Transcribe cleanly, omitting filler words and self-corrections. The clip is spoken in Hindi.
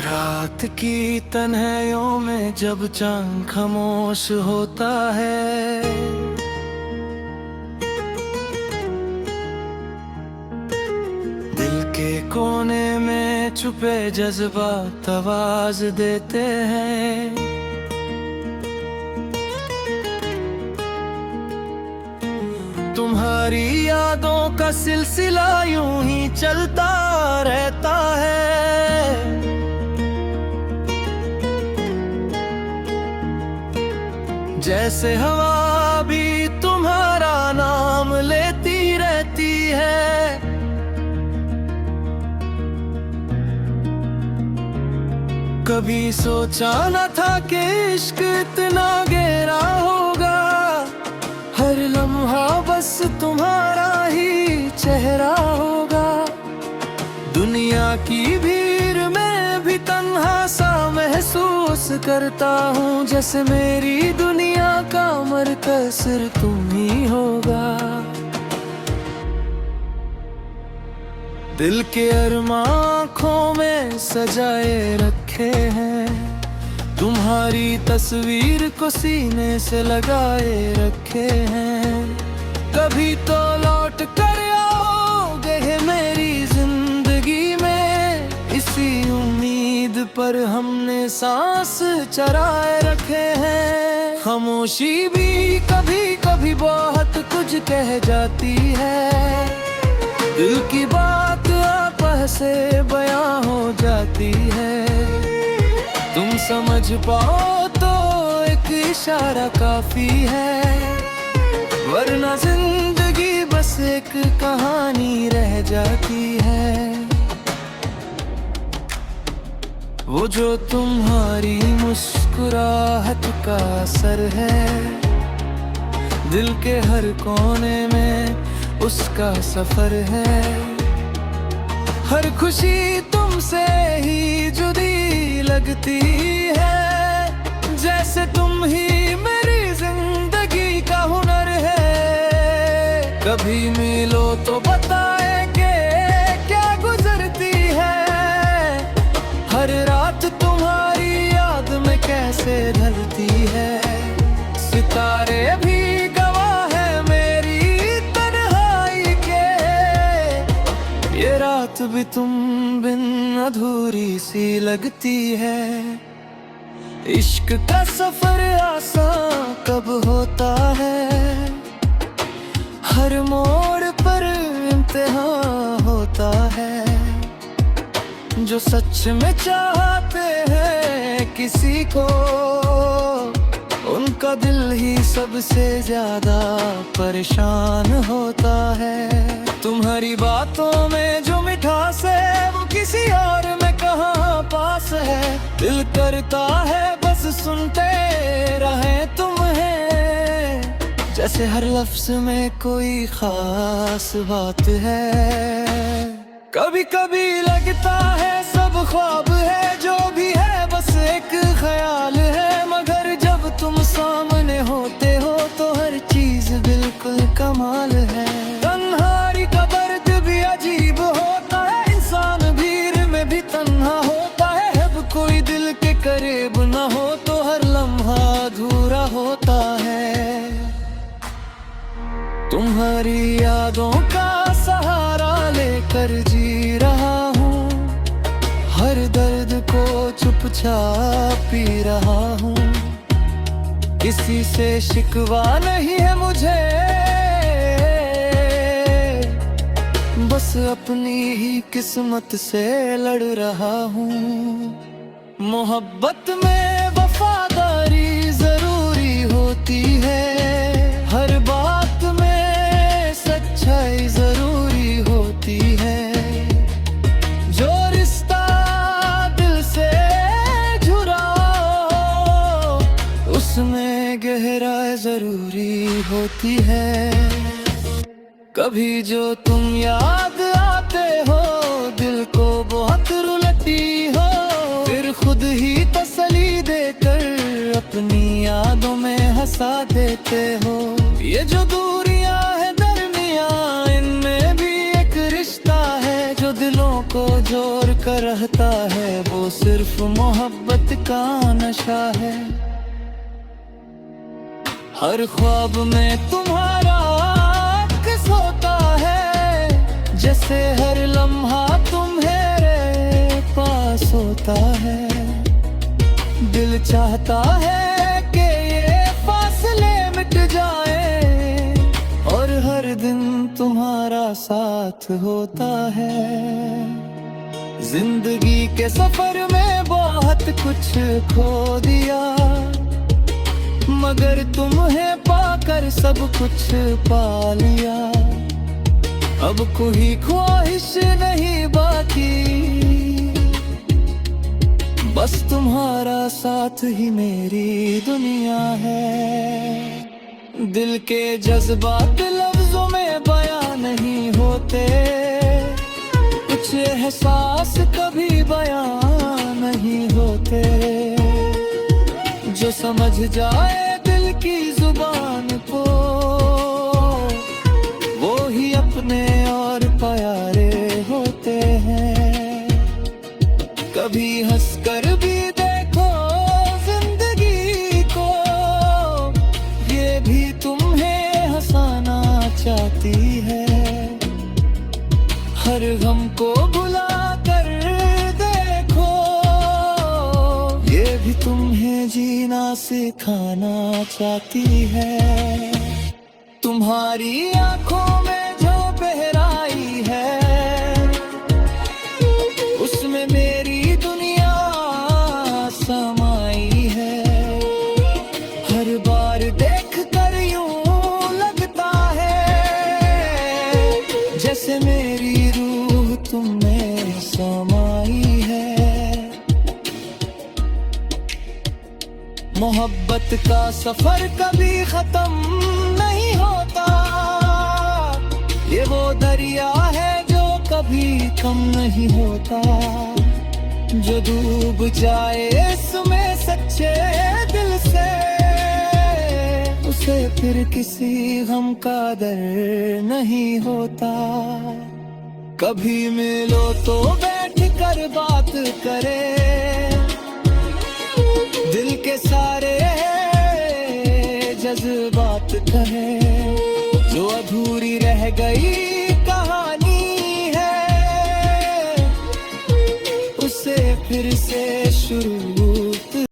रात की तन्हाइयों में जब चांद खामोश होता है, दिल के कोने में छुपे जज्बात आवाज देते हैं। तुम्हारी यादों का सिलसिला यूं ही चलता रहता है। जैसे हवा भी तुम्हारा नाम लेती रहती है। कभी सोचा न था कि इश्क इतना गहरा होगा, हर लम्हा बस तुम्हारा ही चेहरा होगा। दुनिया की भीड़ में भी तन्हा सा महसूस करता हूँ, जैसे मेरी दुनिया का मरकज़ सिर्फ तुम ही होगा। दिल के अरमां आँखों में सजाए रखे हैं, तुम्हारी तस्वीर को सीने से लगाए रखे हैं। कभी तो लौट कर आओगे मेरी जिंदगी में, इसी उम्मीद पर हमने सांस चराए रखे हैं। खामोशी भी कभी कभी बहुत कुछ कह जाती है, दिल की बात आपस से बयां हो जाती है। तुम समझ पाओ तो एक इशारा काफी है, वरना जिंदगी बस एक कहानी रह जाती है। वो जो तुम्हारी मुस्कुराहट का असर है, दिल के हर कोने में उसका सफर है। हर खुशी तुमसे ही जुदी लगती है, जैसे तुम ही मेरी जिंदगी का हुनर है। कभी मिलो तो बताए कि क्या गुजरती है, हर रात तुम्हारी याद में कैसे ढलती है। सितारे भी गवाह है मेरी तन्हाई के, ये रात भी तुम बिन अधूरी सी लगती है। इश्क का सफर आसान कब होता है, हर मोड़ पर इम्तिहान होता है। जो सच में चाहते हैं किसी को, उनका दिल ही सबसे ज्यादा परेशान होता है। तुम्हारी बातों में जो मिठास है, वो किसी और में कहाँ पास है। दिल करता है बस सुनते रहे तुम्हें, जैसे हर लफ्ज में कोई खास बात है। कभी कभी लगता है सब ख्वाब है, जो भी है बस एक ख्याल है। मगर जब तुम सामने होते हो तो हर चीज बिल्कुल कमाल है। तन्हाई का दर्द भी अजीब होता है, इंसान भीड़ में भी तन्हा होता है। अब कोई दिल के करीब न हो तो हर लम्हा अधूरा होता है। तुम्हारी यादों का सहारा लेकर जी रहा हूँ, हर दर्द को चुपचाप पी रहा हूँ। किसी से शिकवा नहीं है मुझे, बस अपनी ही किस्मत से लड़ रहा हूँ। मोहब्बत में वफादारी जरूरी होती है, हर बात में सच्चाई जरूरी होती है। जो रिश्ता दिल से जुड़ा उसमें गहराई जरूरी होती है। कभी जो तुम याद आते हो, दिल को बहुत रुलती हो, फिर खुद ही तसल्ली देकर अपनी यादों में हंसा देते हो। ये जो दूरियां है दरमियां, इनमें भी एक रिश्ता है, जो दिलों को जोड़ कर रहता है वो सिर्फ मोहब्बत का नशा है। हर ख्वाब में तुम्हारा अक्स होता है, जैसे हर लम्हा तुम्हारे पास होता है। दिल चाहता है कि ये फासले मिट जाए, और हर दिन तुम्हारा साथ होता है। जिंदगी के सफर में बहुत कुछ खो दिया, मगर तुम्हें पाकर सब कुछ पा लिया। अब कोई ख्वाहिश नहीं बाकी, बस तुम्हारा साथ ही मेरी दुनिया है। दिल के जज्बात लफ्जों में बयां नहीं होते, कुछ एहसास कभी बयां नहीं होते। जो समझ जाए दिल की जुबान को, वो ही अपने और प्यारे होते हैं। कभी हंसकर भी देखो जिंदगी को, ये भी तुम्हें हंसाना चाहती है। हर गम को भुला कर देखो, ये भी तुम्हें जीना सिखाना चाहती है। तुम्हारी आंखों में जो गहराई है, उसमें मेरी दुनिया समाई है। हर बार देख कर यूं लगता है, जैसे मेरी रूह तुम में समाई है। मोहब्बत का सफर कभी खत्म नहीं होता, ये वो दरिया है जो कभी कम नहीं होता। जो डूब जाए इसमें सच्चे दिल से, उसे फिर किसी गम का डर नहीं होता। कभी मिलो तो बैठ कर बात करे, दिल के सारे जज्बात कहे। जो अधूरी रह गई